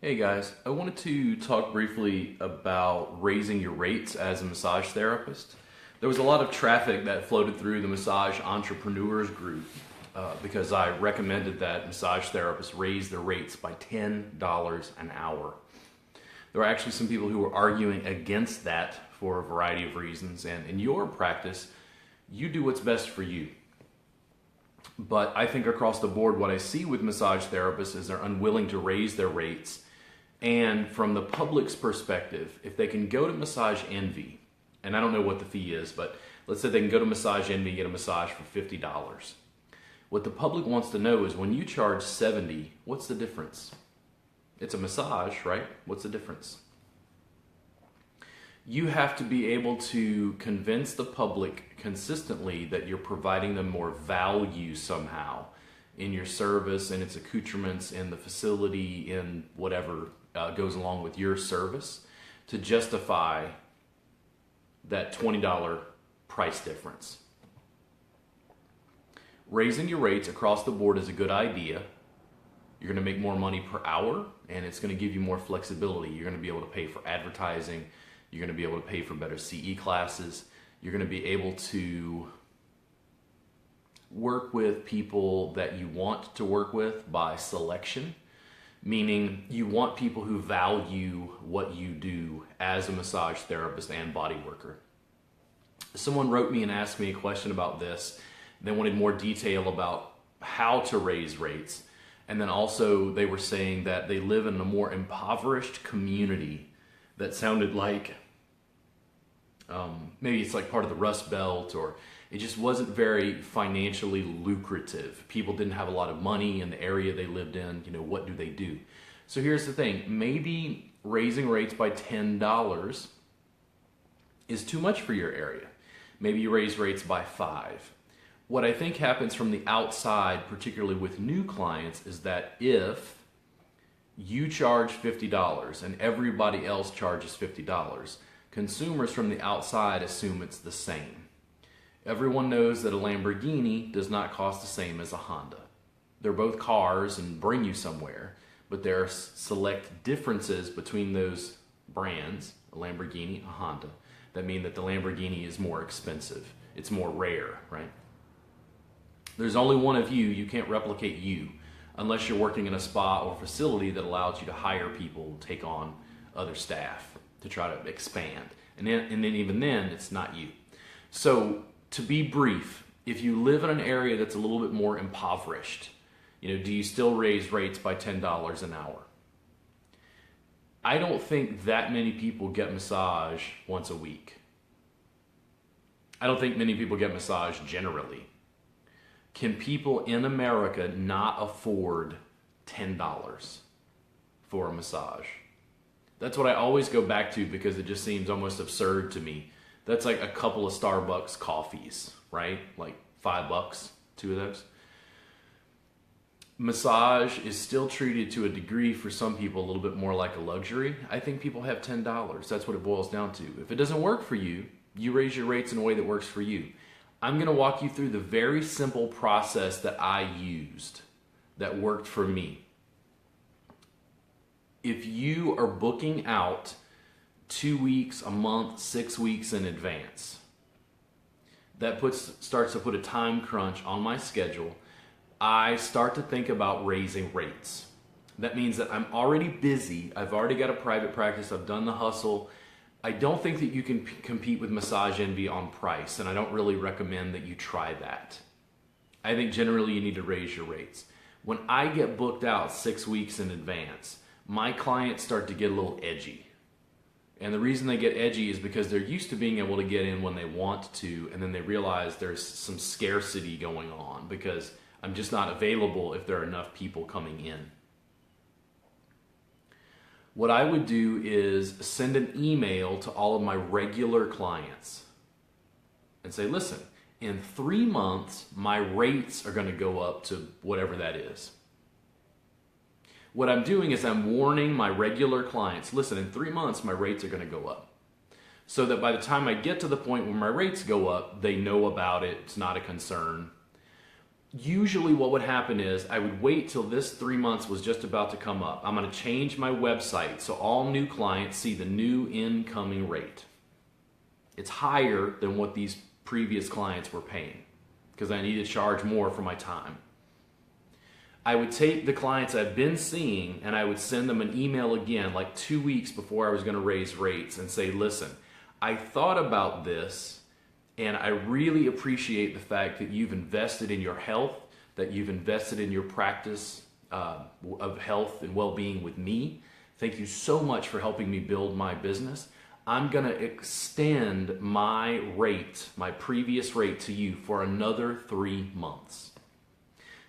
Hey guys, I wanted to talk briefly about raising your rates as a massage therapist. There was a lot of traffic that floated through the massage entrepreneurs group because I recommended that massage therapists raise their rates by $10 an hour. There were actually some people who were arguing against that for a variety of reasons, and in your practice, you do what's best for you. But I think across the board, what I see with massage therapists is they're unwilling to raise their rates. And from the public's perspective, if they can go to Massage Envy, and I don't know what the fee is, but let's say they can go to Massage Envy and get a massage for $50. What the public wants to know is when you charge $70, what's the difference? It's a massage, right? What's the difference? You have to be able to convince the public consistently that you're providing them more value somehow in your service, in its accoutrements, in the facility, in whatever goes along with your service to justify that $20 price difference. Raising your rates across the board is a good idea. You're going to make more money per hour, and it's going to give you more flexibility. You're going to be able to pay for advertising. You're going to be able to pay for better CE classes. You're going to be able to work with people that you want to work with by selection, meaning you want people who value what you do as a massage therapist and body worker. Someone wrote me and asked me a question about this. They wanted more detail about how to raise rates. And then also they were saying that they live in a more impoverished community that sounded like maybe it's like part of the Rust Belt, or it just wasn't very financially lucrative. People didn't have a lot of money in the area they lived in. You know, what do they do? So here's the thing. Maybe raising rates by $10 is too much for your area. Maybe you raise rates by $5. What I think happens from the outside, particularly with new clients, is that if you charge $50 and everybody else charges $50, consumers from the outside assume it's the same. Everyone knows that a Lamborghini does not cost the same as a Honda. They're both cars and bring you somewhere, but there are select differences between those brands, a Lamborghini, a Honda, that mean that the Lamborghini is more expensive. It's more rare, right? There's only one of you. You can't replicate you unless you're working in a spa or facility that allows you to hire people, take on other staff to try to expand. And then even then, it's not you. So to be brief, if you live in an area that's a little bit more impoverished, do you still raise rates by $10 an hour? I don't think that many people get massage once a week. I don't think many people get massage generally. Can people in America not afford $10 for a massage? That's what I always go back to because it just seems almost absurd to me. That's like a couple of Starbucks coffees, right? Like $5, 2 of those. Massage is still treated to a degree for some people a little bit more like a luxury. I think people have $10. That's what it boils down to. If it doesn't work for you, you raise your rates in a way that works for you. I'm going to walk you through the very simple process that I used that worked for me. If you are booking out 2 weeks, a month, 6 weeks in advance, that starts to put a time crunch on my schedule. I start to think about raising rates. That means that I'm already busy. I've already got a private practice. I've done the hustle. I don't think that you can compete with Massage Envy on price, and I don't really recommend that you try that. I think generally you need to raise your rates. When I get booked out 6 weeks in advance, my clients start to get a little edgy. And the reason they get edgy is because they're used to being able to get in when they want to, and then they realize there's some scarcity going on because I'm just not available if there are enough people coming in. What I would do is send an email to all of my regular clients and say, listen, in 3 months, my rates are going to go up to whatever that is. What I'm doing is I'm warning my regular clients, listen, in 3 months, my rates are going to go up. So that by the time I get to the point where my rates go up, they know about it. It's not a concern. usually what would happen is I would wait till this 3 months was just about to come up. I'm going to change my website so all new clients see the new incoming rate. It's higher than what these previous clients were paying because I need to charge more for my time. I would take the clients I've been seeing and I would send them an email again like 2 weeks before I was going to raise rates and say, listen, I thought about this and I really appreciate the fact that you've invested in your health, that you've invested in your practice of health and well-being with me. Thank you so much for helping me build my business. I'm going to extend my rate, my previous rate to you for another 3 months.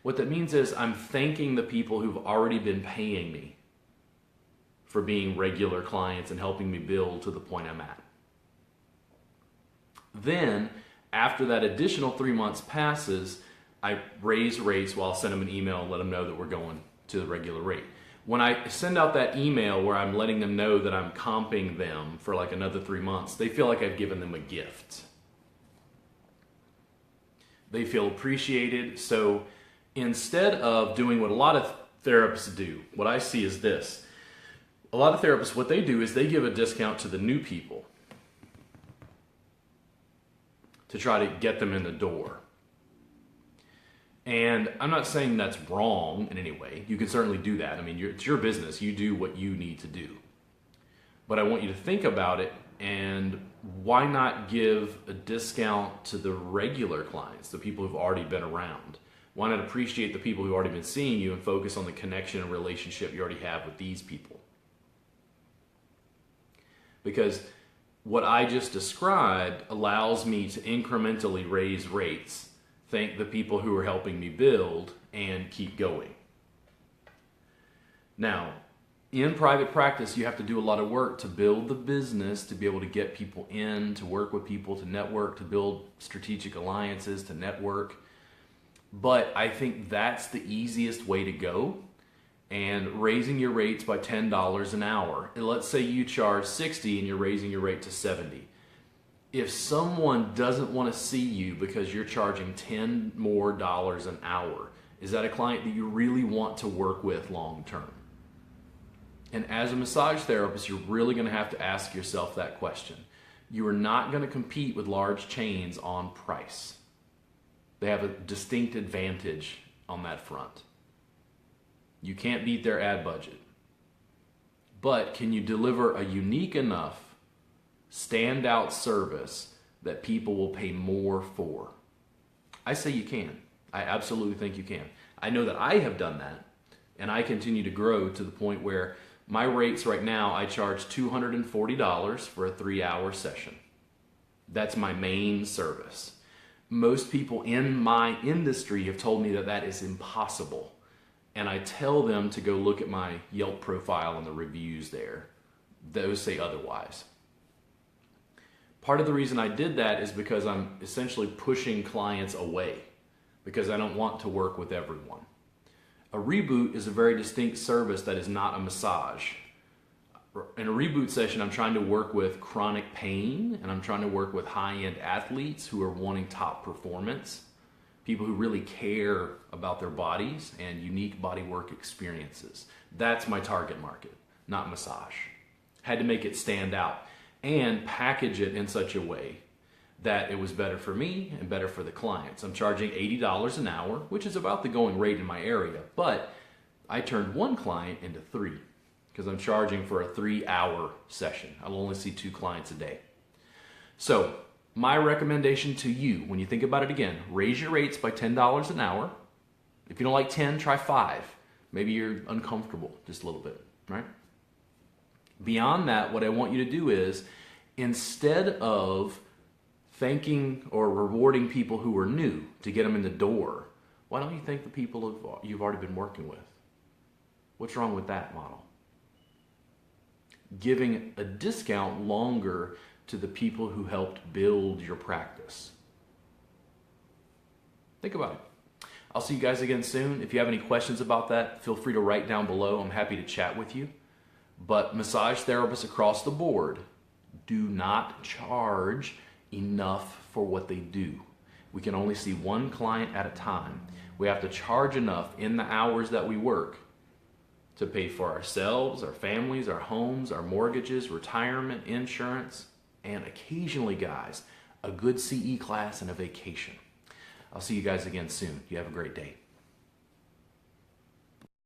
What that means is I'm thanking the people who've already been paying me for being regular clients and helping me build to the point I'm at. Then, after that additional 3 months passes, I raise rates while I'll send them an email and let them know that we're going to the regular rate. When I send out that email where I'm letting them know that I'm comping them for like another 3 months, they feel like I've given them a gift. They feel appreciated. So instead of doing what a lot of therapists do, what I see is this. A lot of therapists, what they do is they give a discount to the new people to try to get them in the door. And I'm not saying that's wrong in any way. You can certainly do that. I mean, it's your business. You do what you need to do. But I want you to think about it, and why not give a discount to the regular clients, the people who've already been around? Why not appreciate the people who've already been seeing you and focus on the connection and relationship you already have with these people? Because what I just described allows me to incrementally raise rates, thank the people who are helping me build, and keep going. Now, in private practice, you have to do a lot of work to build the business, to be able to get people in, to work with people, to network, to build strategic alliances, to network. But I think that's the easiest way to go. And raising your rates by $10 an hour. And let's say you charge $60 and you're raising your rate to $70. If someone doesn't want to see you because you're charging $10 more an hour, is that a client that you really want to work with long term? And as a massage therapist, you're really going to have to ask yourself that question. You are not going to compete with large chains on price. They have a distinct advantage on that front. You can't beat their ad budget. But can you deliver a unique enough, standout service that people will pay more for? I say you can. I absolutely think you can. I know that I have done that, and I continue to grow to the point where my rates right now, I charge $240 for a 3-hour session. That's my main service. Most people in my industry have told me that that is impossible. And I tell them to go look at my Yelp profile and the reviews there. Those say otherwise. Part of the reason I did that is because I'm essentially pushing clients away because I don't want to work with everyone. A reboot is a very distinct service that is not a massage. In a reboot session, I'm trying to work with chronic pain, and I'm trying to work with high-end athletes who are wanting top performance. People who really care about their bodies and unique bodywork experiences. That's my target market, not massage. Had to make it stand out and package it in such a way that it was better for me and better for the clients. I'm charging $80 an hour, which is about the going rate in my area, but I turned one client into 3 because I'm charging for a 3-hour session. I'll only see 2 clients a day. So, my recommendation to you, when you think about it again, raise your rates by $10 an hour. If you don't like 10, try 5. Maybe you're uncomfortable just a little bit, right? Beyond that, what I want you to do is, instead of thanking or rewarding people who are new to get them in the door, why don't you thank the people you've already been working with? What's wrong with that model? Giving a discount longer to the people who helped build your practice. Think about it. I'll see you guys again soon. If you have any questions about that, feel free to write down below. I'm happy to chat with you. But massage therapists across the board do not charge enough for what they do. We can only see one client at a time. We have to charge enough in the hours that we work to pay for ourselves, our families, our homes, our mortgages, retirement, insurance, and occasionally, guys, a good CE class and a vacation. I'll see you guys again soon. You have a great day.